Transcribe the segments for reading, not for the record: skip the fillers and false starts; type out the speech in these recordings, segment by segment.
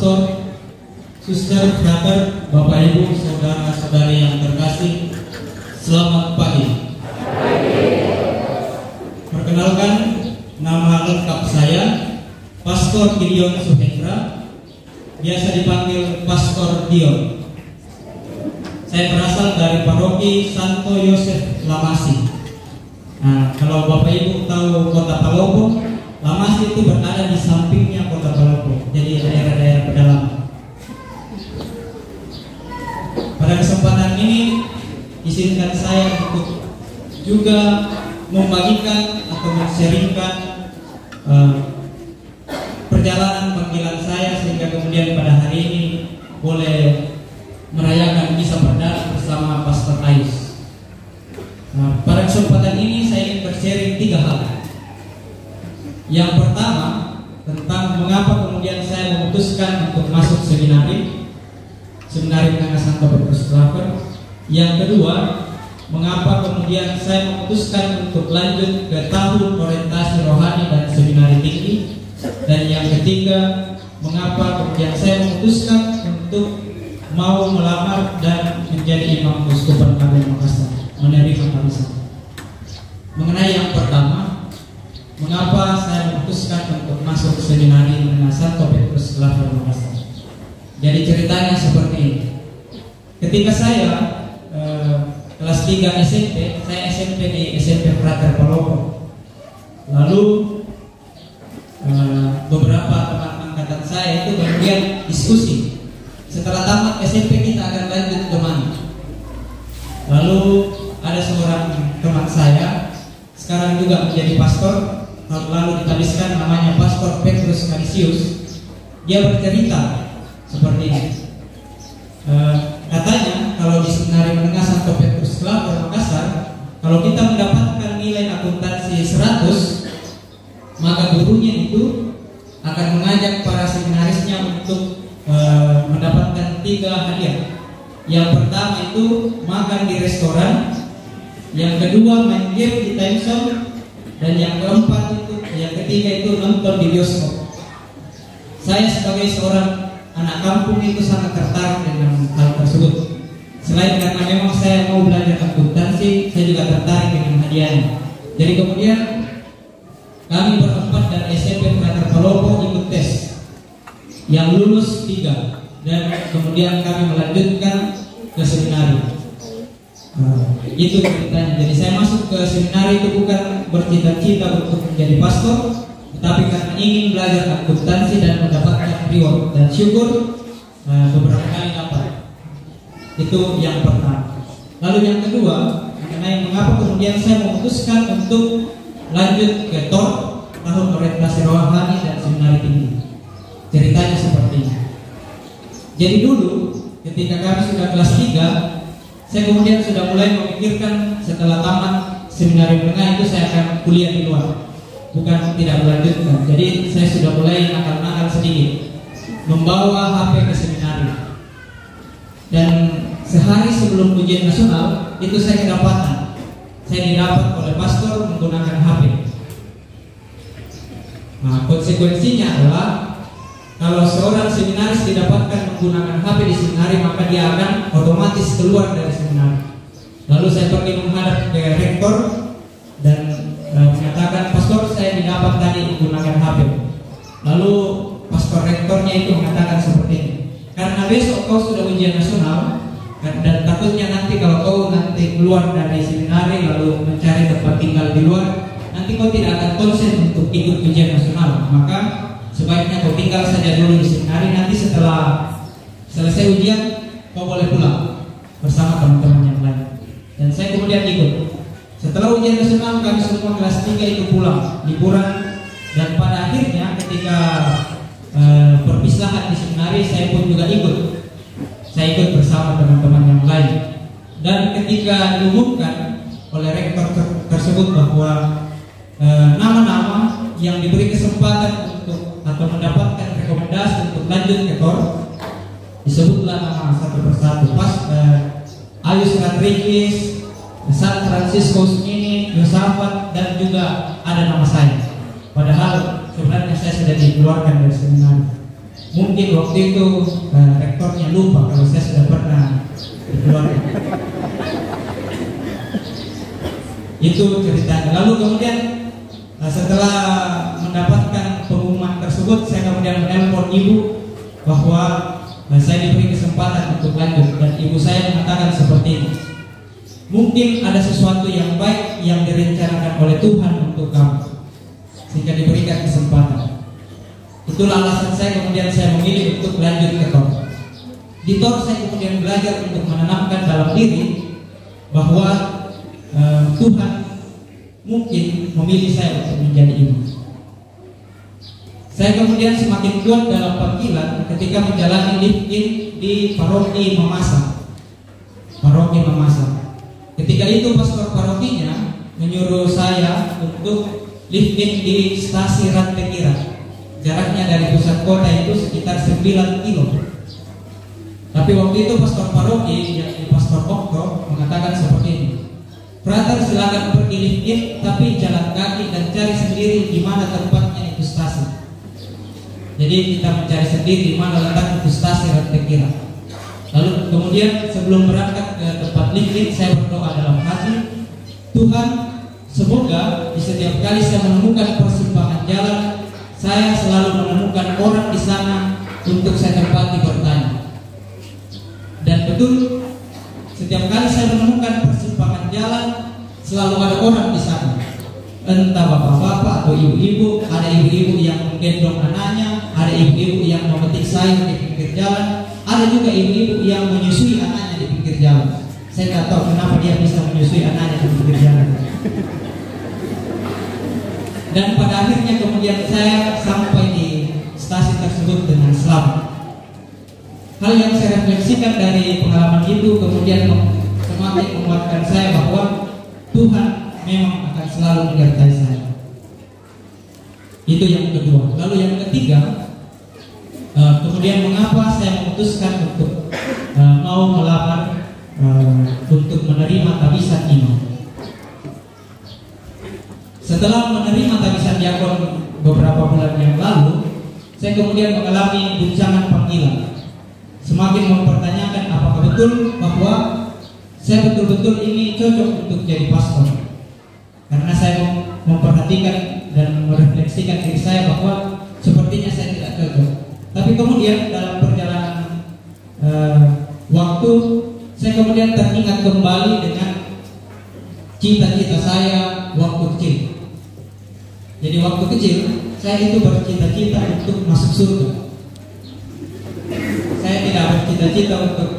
pastor, suster, frater, Bapak Ibu, saudara-saudari yang terkasih, selamat pagi. Perkenalkan, nama lengkap saya Pastor Gideon Suhendra, biasa dipanggil Pastor Dion. Saya berasal dari paroki Santo Yosef Lamasi. Nah, kalau Bapak Ibu tahu kota Palopo, Lamasi itu berada di sampingnya kota Palopo, jadi daerah-daerah pedalaman. Pada kesempatan ini, izinkan saya untuk juga membagikan atau men-sharingkan perjalanan panggilan saya, sehingga kemudian pada hari ini boleh merayakan misa perdana bersama Pastor Ais. Nah, pada kesempatan ini saya ingin bersharing 3 hal. Yang pertama, tentang mengapa kemudian saya memutuskan untuk masuk seminari Menengah Santo Petrus Klaver. Yang kedua, mengapa kemudian saya memutuskan untuk lanjut ke tahun orientasi rohani dan seminari tinggi. Dan yang ketiga, mengapa kemudian saya memutuskan untuk mau melamar dan menjadi imam Keuskupan Kabupaten Makassar, menerima kamisan. Mengenai yang pertama, mengapa saya memutuskan untuk masuk seminari Menengah Santo Petrus Klaver Makassar. Jadi ceritanya seperti ini. Ketika saya kelas 3 SMP, saya SMP di SMP Frater Palopo. Lalu beberapa teman angkatan saya itu kemudian diskusi, setelah tamat SMP kita akan lanjut ke mana. Lalu ada seorang teman saya sekarang juga menjadi pastor, lalu dituliskan namanya Pastor Petrus Canisius. Dia bercerita seperti ini. Katanya kalau di seminari Menengah Santo Petrus Klaver Makassar, kalau kita mendapatkan nilai akuntansi 100, maka gurunya itu akan mengajak para seminarisnya untuk mendapatkan 3 hadiah. Yang pertama itu makan di restoran, yang kedua main game di time zone, dan yang ketiga itu nonton di bioskop. Saya sebagai seorang anak kampung itu sangat tertarik dengan hal tersebut. Selain karena memang saya mau belajar akuntansi, saya juga tertarik dengan hadiahnya. Jadi kemudian kami berempat dari SMP Frater Palopo ikut tes, yang lulus 3, dan kemudian kami melanjutkan ke seminari. Itu ceritanya. Jadi saya masuk ke seminari itu bukan bercita-cita untuk menjadi pastor, tetapi karena ingin belajar akuntansi dan mendapatkan reward, dan syukur beberapa kali dapat. Itu yang pertama. Lalu yang kedua, mengenai mengapa kemudian saya memutuskan untuk lanjut ke TOR, tahun orientasi rohani dan seminari tinggi. Ceritanya seperti ini. Jadi dulu ketika kami sudah kelas 3, saya kemudian sudah mulai memikirkan setelah tamat seminari menengah itu saya akan kuliah di luar, bukan tidak melanjutkan. Jadi saya sudah mulai nakal-nakal sedikit, membawa HP ke seminari. Dan sehari sebelum ujian nasional itu saya kedapatan, saya didapat oleh pastor menggunakan HP. Nah, konsekuensinya adalah kalau seorang seminaris didapatkan menggunakan HP di seminari, maka dia akan otomatis keluar dari seminari. Lalu saya pergi menghadap ke rektor dan mengatakan, pastor, saya didapat tadi menggunakan HP. Lalu pastor rektornya itu mengatakan seperti ini, karena besok kau sudah ujian nasional, dan takutnya nanti kalau kau nanti keluar dari seminari lalu mencari tempat tinggal di luar, nanti kau tidak akan konsen untuk ikut ujian nasional. Maka sebaiknya kau tinggal saja dulu di seminari, nanti setelah selesai ujian kau boleh pulang bersama teman-teman yang lain. Dan saya kemudian ikut. Setelah ujian nasional kami semua kelas 3 itu pulang liburan, dan pada akhirnya ketika perpisahan di seminari saya pun juga ikut. Saya ikut bersama teman-teman yang lain. Dan ketika diumumkan oleh rektor tersebut bahwa nama-nama yang diberi kesempatan untuk atau mendapatkan rekomendasi untuk lanjut ke TOR, disebutlah nama satu persatu. Ayus Rodriguez, San Francisco ini, Yosafat, dan juga ada nama saya. Padahal sebenarnya saya sudah dikeluarkan dari seminari. Mungkin waktu itu rektornya lupa kalau saya sudah pernah keluar. Itu ceritanya. Lalu kemudian setelah mendapatkan pengumuman tersebut, saya kemudian menelpon ibu bahwa saya diberi kesempatan untuk lanjut, dan ibu saya mengatakan seperti ini: mungkin ada sesuatu yang baik yang direncanakan oleh Tuhan untuk kamu, sehingga diberikan kesempatan. Itulah alasan saya kemudian saya memilih untuk lanjut ke TOR. Di TOR saya kemudian belajar untuk menanamkan dalam diri bahwa Tuhan mungkin memilih saya untuk menjadi imam. Saya kemudian semakin kuat dalam panggilan ketika menjalani live-in di paroki Mamasa. Ketika itu pastor parokinya menyuruh saya untuk live-in di stasi Rantekira. Jaraknya dari pusat kota itu sekitar 9 kilo. Tapi waktu itu pastor paroki, yakni Pastor Okto, mengatakan seperti ini: "Brother, silakan pergi live-in, tapi jalan kaki dan cari sendiri di mana tempatnya itu stasi." Jadi kita mencari sendiri di mana letak itu stasi Rantekira. Lalu kemudian sebelum berangkat ke tempat live-in, saya berdoa dalam hati, Tuhan, semoga di setiap kali saya menemukan persimpangan jalan, saya selalu menemukan orang di sana untuk saya tempati bertanya. Dan betul, setiap kali saya menemukan persimpangan jalan, selalu ada orang di sana. Entah bapak-bapak atau ibu-ibu, ada ibu-ibu yang menggendong anaknya, ada ibu-ibu yang memetik sayur di pinggir jalan, ada juga ibu-ibu yang menyusui anaknya di pinggir jalan. Saya tidak tahu kenapa dia bisa menyusui anaknya di pinggir jalan. Dan pada akhirnya kemudian saya sampai di stasi tersebut dengan selamat. Hal yang saya refleksikan dari pengalaman itu kemudian semakin menguatkan saya bahwa Tuhan memang akan selalu menyertai saya. Itu yang kedua. Lalu yang ketiga, kemudian mengapa saya memutuskan untuk mau melamar untuk menerima tabisan imam. Setelah menerima tabisan diakon beberapa bulan yang lalu, saya kemudian mengalami guncangan panggilan. Semakin mempertanyakan apakah betul bahwa saya betul-betul ini cocok untuk jadi pastor. Karena saya memperhatikan dan merefleksikan diri saya bahwa sepertinya saya tidak cocok. Tapi kemudian dalam perjalanan waktu, saya kemudian teringat kembali dengan cita-cita saya waktu kecil. Jadi waktu kecil saya itu bercita-cita untuk masuk surga. Saya tidak bercita-cita untuk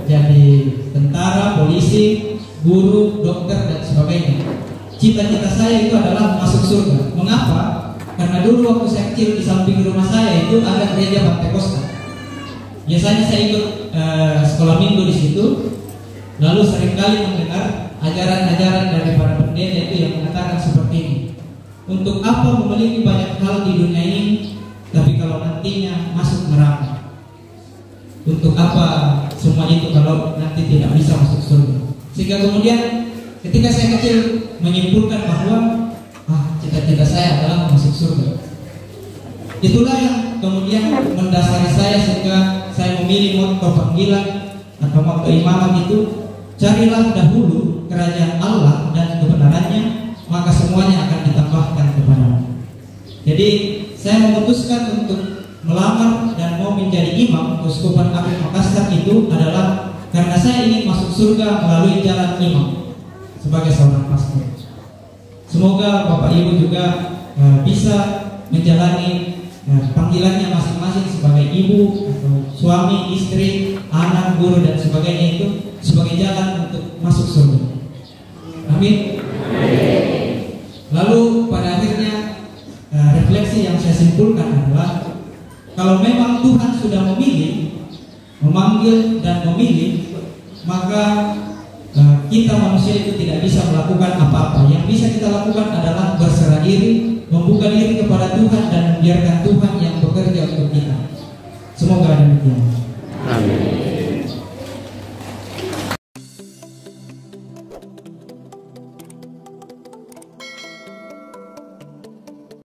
jadi tentara, polisi, guru, dokter dan sebagainya. Cita-cita saya itu adalah masuk surga. Mengapa? Karena dulu waktu saya kecil di samping rumah saya itu ada gereja Pantekosta. Biasanya saya ikut sekolah minggu di situ. Lalu seringkali mendengar ajaran-ajaran dari para pendeta itu yang mengatakan seperti ini: untuk apa memiliki banyak hal di dunia ini, tapi kalau nantinya masuk neraka? Untuk apa semua itu kalau nanti tidak bisa masuk surga? Sehingga kemudian ketika saya kecil menyimpulkan bahwa cita-cita saya adalah masuk surga. Itulah yang kemudian mendasari saya sehingga saya memilih motto panggilan atau motto imaman itu: carilah dahulu kerajaan Allah dan kebenarannya, maka semuanya akan ditambahkan kepadamu. Jadi saya memutuskan untuk melamar dan mau menjadi imam Keuskupan Agung Makassar itu adalah karena saya ingin masuk surga melalui jalan imam sebagai seorang pastor. Semoga Bapak Ibu juga bisa menjalani panggilannya masing-masing sebagai ibu atau suami, istri, anak, guru dan sebagainya itu sebagai jalan untuk masuk surga. Amin. Lalu pada akhirnya refleksi yang saya simpulkan adalah kalau memang Tuhan sudah memilih, memanggil dan memilih, maka kita manusia itu tidak bisa melakukan apa-apa. Yang bisa kita lakukan adalah berserah diri, membuka diri kepada Tuhan dan membiarkan Tuhan yang bekerja untuk kita. Semoga demikian. Amin.